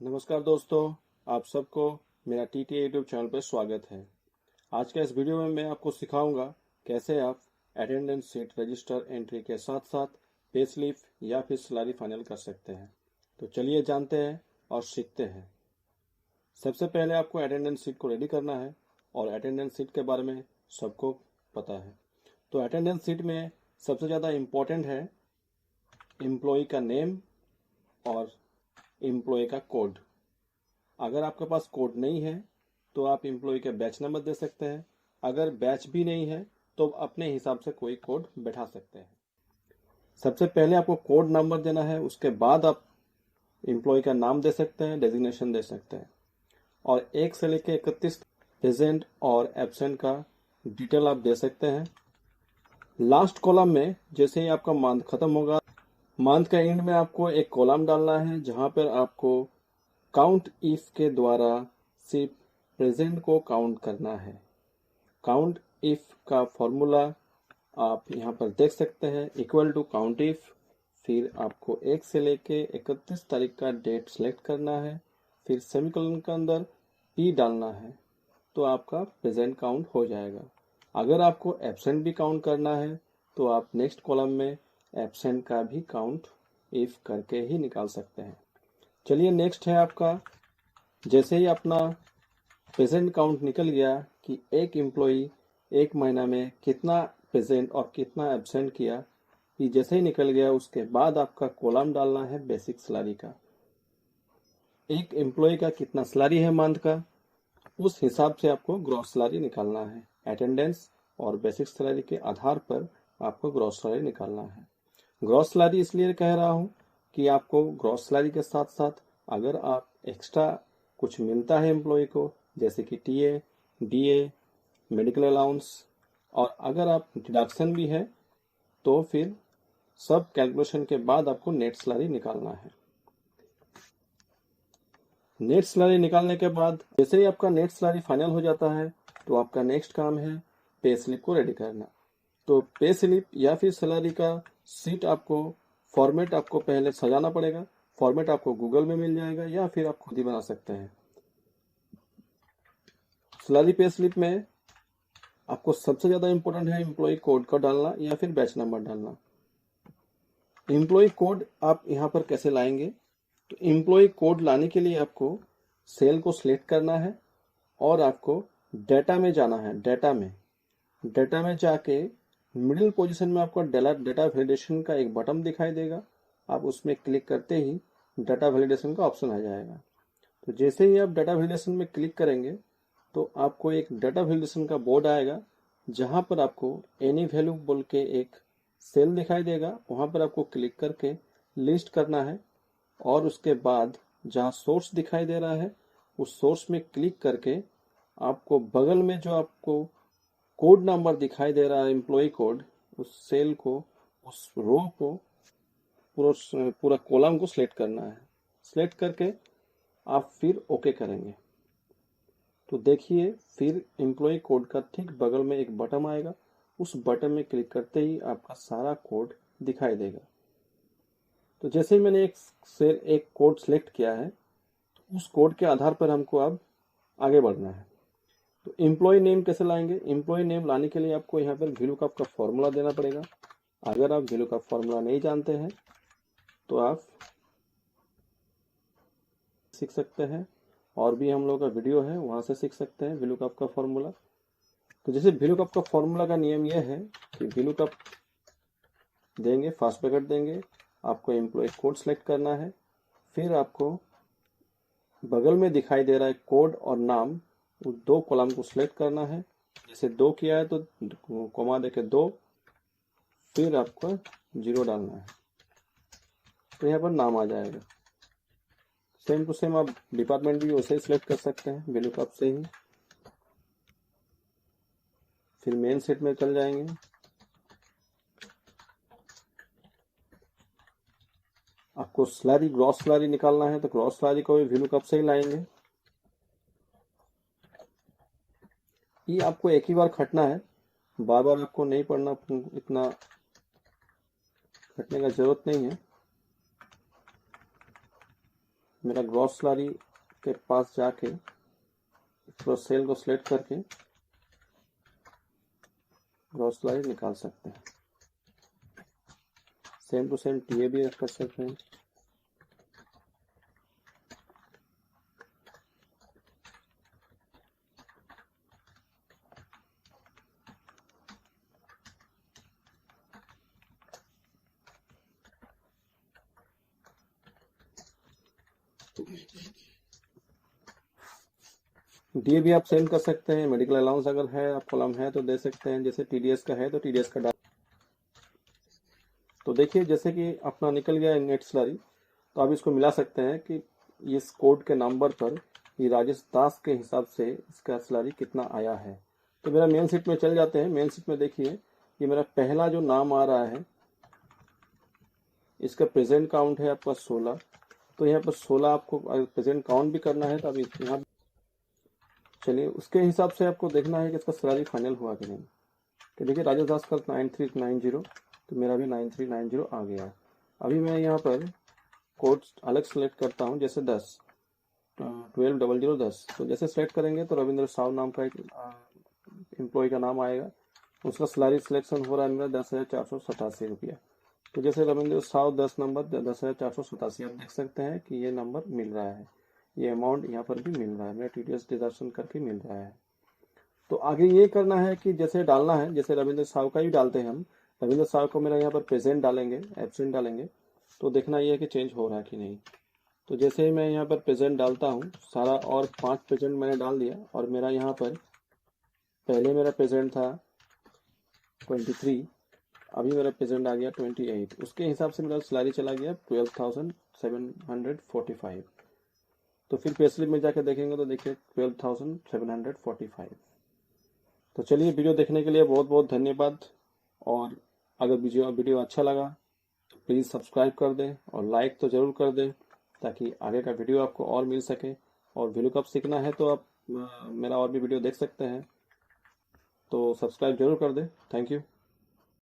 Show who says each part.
Speaker 1: नमस्कार दोस्तों, आप सबको मेरा टीटीए यूट्यूब चैनल पर स्वागत है। आज के इस वीडियो में मैं आपको सिखाऊंगा कैसे आप अटेंडेंस शीट रजिस्टर एंट्री के साथ साथ पे स्लिप या फिर सैलरी फाइनल कर सकते हैं। तो चलिए जानते हैं और सीखते हैं। सबसे पहले आपको अटेंडेंस शीट को रेडी करना है और अटेंडेंस शीट के बारे में सबको पता है। तो अटेंडेंस शीट में सबसे ज़्यादा इम्पोर्टेंट है एम्प्लॉय का नेम और एम्प्लॉय का कोड। अगर आपके पास कोड नहीं है तो आप एम्प्लॉय का बैच नंबर दे सकते हैं। अगर बैच भी नहीं है तो अपने हिसाब से कोई कोड बैठा सकते हैं। सबसे पहले आपको कोड नंबर देना है, उसके बाद आप एम्प्लॉय का नाम दे सकते हैं, डेजिग्नेशन दे सकते हैं और 1 से लेकर 31 प्रेजेंट और एब्सेंट का डिटेल आप दे सकते हैं। लास्ट कॉलम में जैसे ही आपका मंथ खत्म होगा, मंथ का एंड में आपको एक कॉलम डालना है जहां पर आपको काउंट इफ के द्वारा सिर्फ प्रेजेंट को काउंट करना है। काउंट इफ का फॉर्मूला आप यहाँ पर देख सकते हैं, इक्वल टू काउंट इफ, फिर आपको 1 से लेके 31 तारीख का डेट सेलेक्ट करना है, फिर सेमीकोलन के अंदर पी डालना है, तो आपका प्रेजेंट काउंट हो जाएगा। अगर आपको एब्सेंट भी काउंट करना है तो आप नेक्स्ट कॉलम में एब्सेंट का भी काउंट इफ करके ही निकाल सकते हैं। चलिए नेक्स्ट है आपका, जैसे ही अपना प्रेजेंट काउंट निकल गया कि एक एम्प्लॉई एक महीना में कितना प्रेजेंट और कितना एब्सेंट किया, ये जैसे ही निकल गया उसके बाद आपका कॉलम डालना है बेसिक सैलरी का। एक एम्प्लॉय का कितना सैलरी है मंथ का, उस हिसाब से आपको ग्रॉस सैलरी निकालना है। अटेंडेंस और बेसिक सैलरी के आधार पर आपको ग्रॉस सैलरी निकालना है। ग्रॉस सैलरी इसलिए कह रहा हूँ कि आपको ग्रॉस सैलरी के साथ साथ अगर आप एक्स्ट्रा कुछ मिलता है एम्प्लॉय को, जैसे कि टीए, डीए, मेडिकल अलाउंस, और अगर आप डिडक्शन भी है तो फिर सब कैलकुलेशन के बाद आपको नेट सैलरी निकालना है। नेट सैलरी निकालने के बाद जैसे ही आपका नेट सैलरी फाइनल हो जाता है तो आपका नेक्स्ट काम है पे स्लिप को रेडी करना। तो पे स्लिप या फिर सैलरी का शीट आपको फॉर्मेट आपको पहले सजाना पड़ेगा। फॉर्मेट आपको गूगल में मिल जाएगा या फिर आप खुद ही बना सकते हैं। सैलरी पे स्लिप में आपको सबसे ज्यादा इंपॉर्टेंट है एम्प्लॉय कोड का डालना या फिर बैच नंबर डालना। एम्प्लॉय कोड आप यहाँ पर कैसे लाएंगे, तो एम्प्लॉय कोड लाने के लिए आपको सेल को सिलेक्ट करना है और आपको डेटा में जाना है। डेटा में जाके मिडिल पोजीशन में आपको डेटा वैलिडेशन का एक बटन दिखाई देगा। आप उसमें क्लिक करते ही डेटा वैलिडेशन का ऑप्शन आ जाएगा। तो जैसे ही आप डेटा वैलिडेशन में क्लिक करेंगे तो आपको एक डेटा वैलिडेशन का बोर्ड आएगा जहां पर आपको एनी वैल्यू बोल के एक सेल दिखाई देगा। वहां पर आपको क्लिक करके लिस्ट करना है और उसके बाद जहां सोर्स दिखाई दे रहा है उस सोर्स में क्लिक करके आपको बगल में जो आपको कोड नंबर दिखाई दे रहा है एम्प्लॉय कोड, उस सेल को, उस रो को, पूरा कॉलम को सिलेक्ट करना है। सिलेक्ट करके आप फिर ओके करेंगे तो देखिए फिर एम्प्लॉय कोड का ठीक बगल में एक बटन आएगा। उस बटन में क्लिक करते ही आपका सारा कोड दिखाई देगा। तो जैसे ही मैंने एक कोड सिलेक्ट किया है तो उस कोड के आधार पर हमको अब आगे बढ़ना है। तो एम्प्लॉय नेम कैसे लाएंगे, एम्प्लॉय नेम लाने के लिए आपको यहाँ पर VLOOKUP का फॉर्मूला देना पड़ेगा। अगर आप VLOOKUP फॉर्मूला नहीं जानते हैं तो आप सीख सकते हैं, और भी हम लोग का वीडियो है वहां से सीख सकते हैं VLOOKUP का फॉर्मूला। तो जैसे VLOOKUP का फॉर्मूला का नियम यह है कि VLOOKUP देंगे, फास्ट ब्रैकेट देंगे, आपको एम्प्लॉय कोड सेलेक्ट करना है, फिर आपको बगल में दिखाई दे रहा है कोड और नाम, उस दो कॉलम को सिलेक्ट करना है। जैसे 2 किया है तो कॉमा देके 2, फिर आपको 0 डालना है तो यहाँ पर नाम आ जाएगा। सेम टू सेम आप डिपार्टमेंट भी वैसे ही सिलेक्ट कर सकते हैं VLOOKUP से ही। फिर मेन सेट में चल जाएंगे, आपको सैलरी ग्रॉस सैलरी निकालना है तो ग्रॉस सैलरी को भी VLOOKUP से ही लाएंगे। ये आपको एक ही बार खटना है, बार बार आपको नहीं पढ़ना, इतना घटने का जरूरत नहीं है। मेरा ग्रॉस सैलरी के पास जाके ग्रॉस सेल को सिलेक्ट करके ग्रॉस सैलरी निकाल सकते हैं। सेम टू सेम टीए भी कर सकते हैं। डीए भी आप सेम कर सकते हैं। मेडिकल अलाउंस अगर है, आप कॉलम है तो दे सकते हैं। जैसे टीडीएस का है तो टीडीएस का डाल। तो देखिए जैसे कि अपना निकल गया नेट सैलरी, तो आप इसको मिला सकते हैं कि इस कोड के नंबर पर ये राजेश दास के हिसाब से इसका सैलरी कितना आया है। तो मेरा मेन शीट में चल जाते हैं। मेन शीट में देखिए ये मेरा पहला जो नाम आ रहा है, इसका प्रेजेंट काउंट है आपका 16। तो यहाँ पर 16 आपको प्रेजेंट काउंट भी करना है। तो अभी यहाँ चलिए उसके हिसाब से आपको देखना है कि इसका सैलरी फाइनल हुआ कि नहीं। तो देखिए राजेश दास का 9390, तो मेरा भी 9390 आ गया। अभी मैं यहाँ पर कोड अलग सेलेक्ट करता हूँ, जैसे 120010। तो जैसे सेलेक्ट करेंगे तो रविंद्र साव नाम का एक एम्प्लॉय का नाम आएगा। उसका सैलरी सिलेक्शन हो रहा है मेरा 10,487 रुपया। तो जैसे रविंद्र साव 10 नंबर 10,487, आप देख सकते हैं कि ये नंबर मिल रहा है, ये अमाउंट यहाँ पर भी मिल रहा है, मेरा टीडीएस डिडक्शन करके मिल रहा है। तो आगे ये करना है कि जैसे डालना है, जैसे रविंद्र साव का ही डालते हैं हम। रविंद्र साव को मेरा यहाँ पर प्रेजेंट डालेंगे, एब्सेंट डालेंगे, तो देखना ये है कि चेंज हो रहा है कि नहीं। तो जैसे ही मैं यहाँ पर प्रेजेंट डालता हूँ सारा, और 5 प्रेजेंट मैंने डाल दिया, और मेरा यहाँ पर पहले मेरा प्रेजेंट था 23, अभी मेरा प्रेजेंट आ गया 28। उसके हिसाब से मेरा सैलरी चला गया 12,745। तो फिर पे स्लिप में जाकर देखेंगे तो देखिए 12,745। तो चलिए, वीडियो देखने के लिए बहुत बहुत धन्यवाद। और अगर वीडियो अच्छा लगा तो प्लीज़ सब्सक्राइब कर दें और लाइक तो ज़रूर कर दें, ताकि आगे का वीडियो आपको और मिल सके। और वीडियो कब सीखना है तो आप मेरा और भी वीडियो देख सकते हैं, तो सब्सक्राइब जरूर कर दें। Thank you.